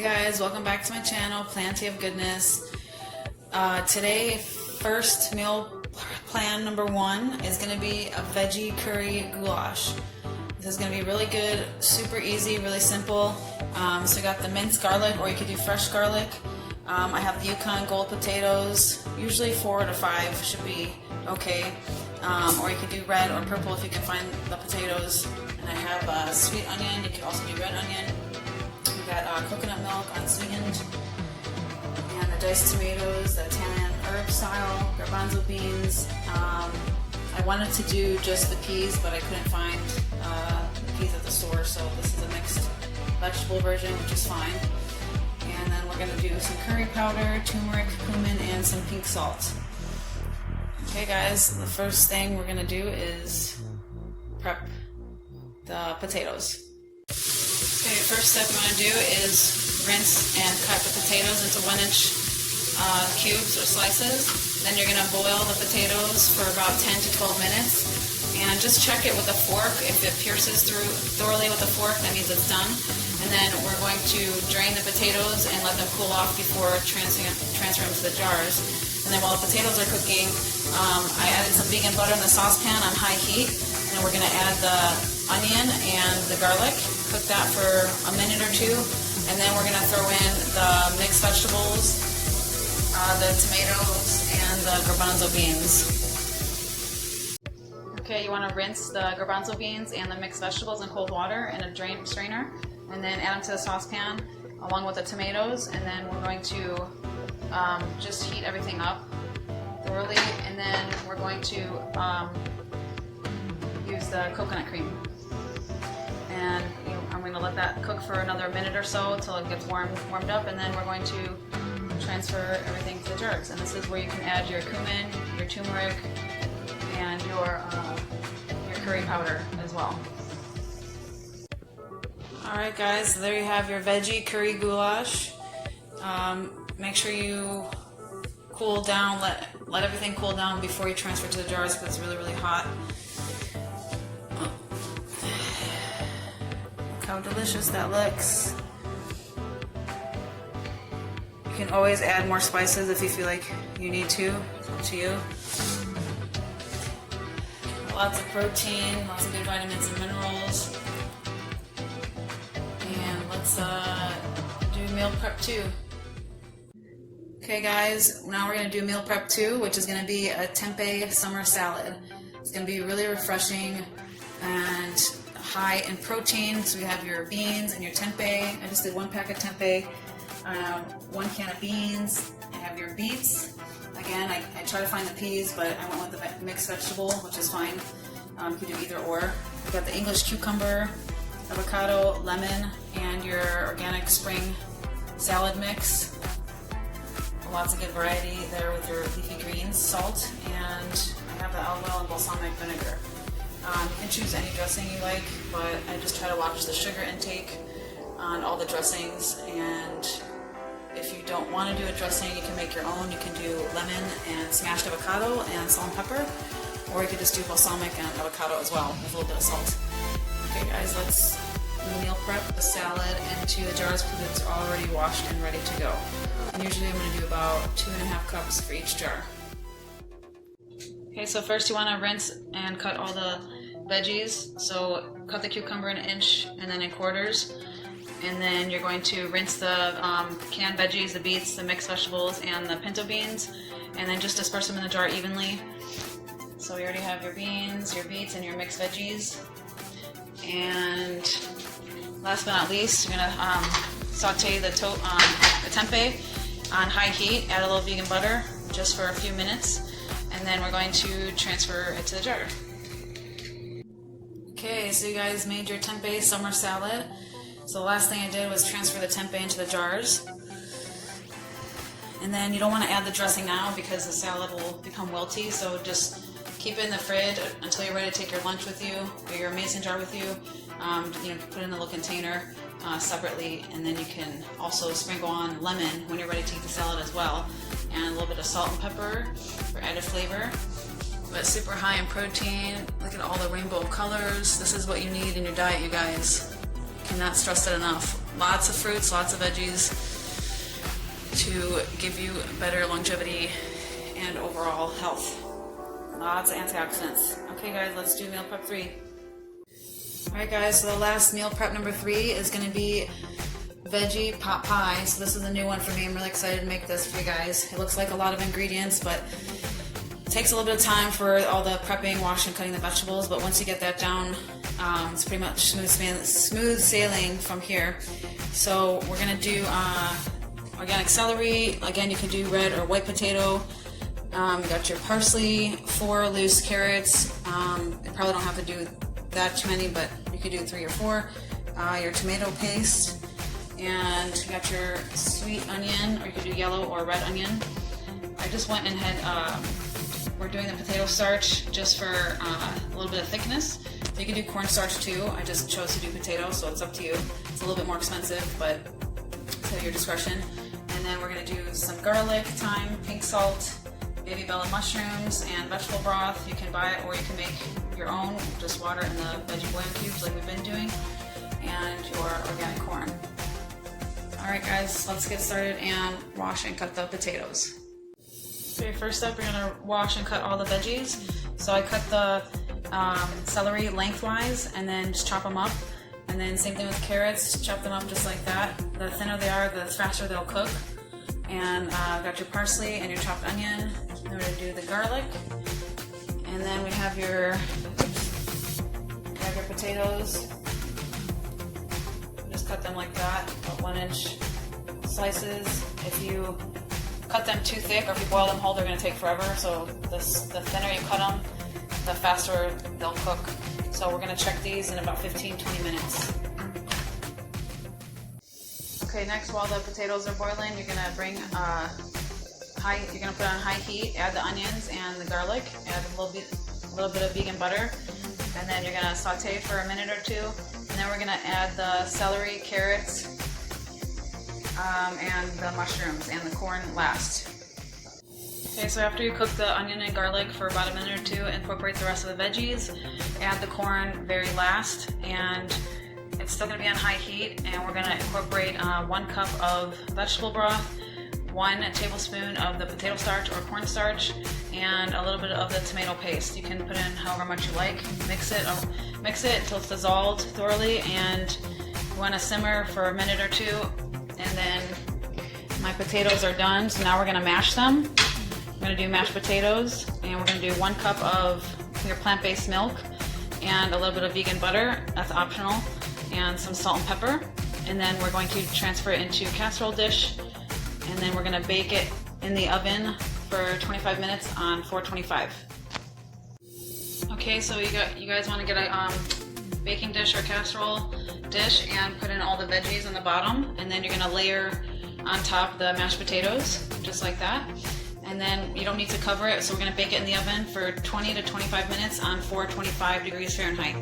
Hey guys, welcome back to my channel, Plenty of Goodness. Today, first meal plan number 1 is going to be a veggie curry goulash. This is going to be really good, super easy, really simple. So we got the minced garlic, or you could do fresh garlic. I have the Yukon gold potatoes, usually 4 to 5 should be okay. Or you could do red or purple if you can find the potatoes. And I have sweet onion, you could also do red onion. We got coconut milk, unsweetened, and the diced tomatoes, the Italian herb style, garbanzo beans. I wanted to do just the peas, but I couldn't find the peas at the store, so this is a mixed vegetable version, which is fine. And then we're going to do some curry powder, turmeric, cumin, and some pink salt. Okay guys, the first thing we're going to do is prep the potatoes. Okay, first step you want to do is rinse and cut the potatoes into 1-inch cubes or slices. Then you're going to boil the potatoes for about 10 to 12 minutes. And just check it with a fork. If it pierces through thoroughly with a fork, that means it's done. And then we're going to drain the potatoes and let them cool off before transferring them to the jars. And then while the potatoes are cooking, I added some vegan butter in the saucepan on high heat. And then we're going to add the onion and the garlic. Cook that for a minute or two. And then we're going to throw in the mixed vegetables, the tomatoes, and the garbanzo beans. Okay, you want to rinse the garbanzo beans and the mixed vegetables in cold water in a strainer, and then add them to the saucepan along with the tomatoes, and then we're going to just heat everything up thoroughly, and then we're going to use the coconut cream. And I'm going to let that cook for another minute or so until it gets warmed up, and then we're going to transfer everything to the jars. And this is where you can add your cumin, your turmeric, and your curry powder as well. Alright guys, so there you have your veggie curry goulash. Make sure you cool down, let everything cool down before you transfer to the jars because it's really, really hot. Look how delicious that looks. You can always add more spices if you feel like you need to. It's up to you. Lots of protein, lots of good vitamins and minerals. And let's do meal prep 2. Okay guys, now we're going to do meal prep 2, which is going to be a tempeh summer salad. It's going to be really refreshing and high in protein. So we have your beans and your tempeh. I just did 1 pack of tempeh, 1 can of beans. I have your beets. Again, I try to find the peas, but I went with the mixed vegetable, which is fine. You can do either or. We've got the English cucumber, avocado, lemon, and your organic spring salad mix. Lots of good variety there with your leafy greens, salt, and I have the olive oil and balsamic vinegar. You can choose any dressing you like, but I just try to watch the sugar intake on all the dressings, and if you don't want to do a dressing, you can make your own. You can do lemon and smashed avocado and salt and pepper, or you could just do balsamic and avocado as well with a little bit of salt. Okay guys, let's meal prep the salad into the jars because it's already washed and ready to go. And usually I'm going to do about 2.5 cups for each jar. Okay, so first you want to rinse and cut all the veggies. So cut the cucumber in 1 inch and then in quarters. And then you're going to rinse the canned veggies, the beets, the mixed vegetables, and the pinto beans, and then just disperse them in the jar evenly. So we already have your beans, your beets, and your mixed veggies. And last but not least, you're going to saute the tempeh on high heat, add a little vegan butter just for a few minutes, and then we're going to transfer it to the jar. Okay, so you guys made your tempeh summer salad. So the last thing I did was transfer the tempeh into the jars. And then you don't want to add the dressing now because the salad will become wilty, so just keep it in the fridge until you're ready to take your lunch with you or your mason jar with you. Put it in a little container separately, and then you can also sprinkle on lemon when you're ready to eat the salad as well, and a little bit of salt and pepper for added flavor. But super high in protein. Look at all the rainbow colors. This is what you need in your diet, you guys. Cannot stress it enough. lots of fruits, lots of veggies to give you better longevity and overall health. Lots of antioxidants. Okay guys, let's do meal prep 3. Alright guys, so the last meal prep number 3 is going to be veggie pot pie. So this is a new one for me. I'm really excited to make this for you guys. It looks like a lot of ingredients, but it takes a little bit of time for all the prepping, washing, cutting the vegetables, but once you get that down, it's pretty much smooth sailing from here. So we're going to do organic celery. Again, you can do red or white potato. You got your parsley, 4 loose carrots. You probably don't have to do that too many, but you could do 3 or 4. Your tomato paste, and you got your sweet onion, or you could do yellow or red onion. I just went and had, we're doing the potato starch just for a little bit of thickness. You can do cornstarch too. I just chose to do potato, so it's up to you. It's a little bit more expensive, but it's at your discretion. And then we're going to do some garlic, thyme, pink salt, baby bella mushrooms, and vegetable broth. You can buy it or you can make your own, just water in the veggie bouillon cubes like we've been doing, and your organic corn. Alright guys, let's get started and wash and cut the potatoes. Okay, first up we're going to wash and cut all the veggies. So I cut the celery lengthwise and then just chop them up. And then same thing with carrots, chop them up just like that. The thinner they are, the faster they'll cook. And got your parsley and your chopped onion. Then we're going to do the garlic. And then we have your potatoes. Just cut them like that, about 1-inch slices. If you cut them too thick or if you boil them whole, they're going to take forever. So the thinner you cut them, the faster they'll cook. So we're going to check these in about 15-20 minutes. Okay, next while the potatoes are boiling, you're going to bring you're going to put on high heat, add the onions and the garlic, add a little bit of vegan butter, and then you're going to saute for a minute or 2, and then we're going to add the celery, carrots, and the mushrooms and the corn last. Okay, so after you cook the onion and garlic for about a minute or 2, incorporate the rest of the veggies, add the corn very last, and it's still going to be on high heat, and we're going to incorporate 1 cup of vegetable broth, 1 tablespoon of the potato starch or cornstarch, and a little bit of the tomato paste. You can put in however much you like. Mix it until it's dissolved thoroughly, and you want to simmer for a minute or 2. And then my potatoes are done, so now we're going to mash them. We're going to do mashed potatoes, and we're going to do 1 cup of your plant-based milk and a little bit of vegan butter. That's optional. And some salt and pepper, and then we're going to transfer it into a casserole dish, and then we're going to bake it in the oven for 25 minutes on 425. Okay, so you guys want to get a baking dish or casserole dish and put in all the veggies on the bottom, and then you're going to layer on top the mashed potatoes just like that, and then you don't need to cover it, so we're going to bake it in the oven for 20 to 25 minutes on 425 degrees Fahrenheit.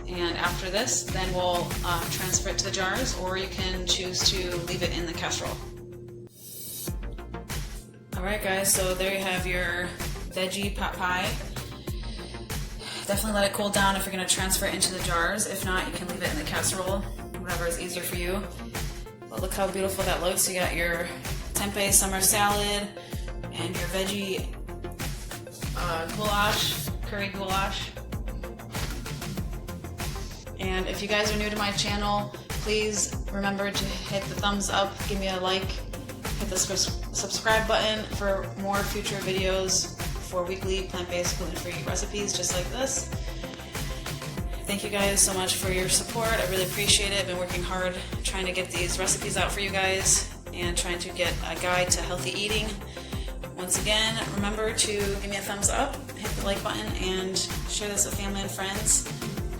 And after this, then we'll transfer it to the jars, or you can choose to leave it in the casserole. Alright guys, so there you have your veggie pot pie. Definitely let it cool down if you're going to transfer it into the jars. If not, you can leave it in the casserole, whatever is easier for you. But look how beautiful that looks. You got your tempeh summer salad and your veggie goulash, curry goulash. And if you guys are new to my channel, please remember to hit the thumbs up, give me a like, hit the subscribe button for more future videos for weekly plant-based gluten-free recipes just like this. Thank you guys so much for your support. I really appreciate it. I've been working hard trying to get these recipes out for you guys and trying to get a guide to healthy eating. Once again, remember to give me a thumbs up, hit the like button, and share this with family and friends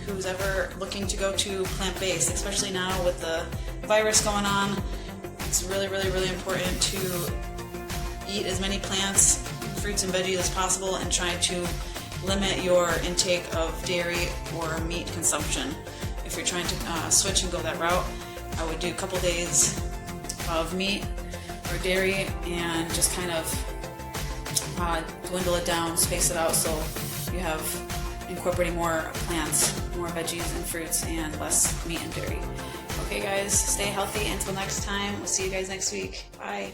who's ever looking to go to plant-based, especially now with the virus going on. It's really, really, really important to eat as many plants, fruits, and veggies as possible, and try to limit your intake of dairy or meat consumption. If you're trying to switch and go that route, I would do a couple days of meat or dairy and just kind of dwindle it down, space it out, so you have incorporating more plants, more veggies and fruits, and less meat and dairy. Okay guys, stay healthy until next time. We'll see you guys next week. Bye.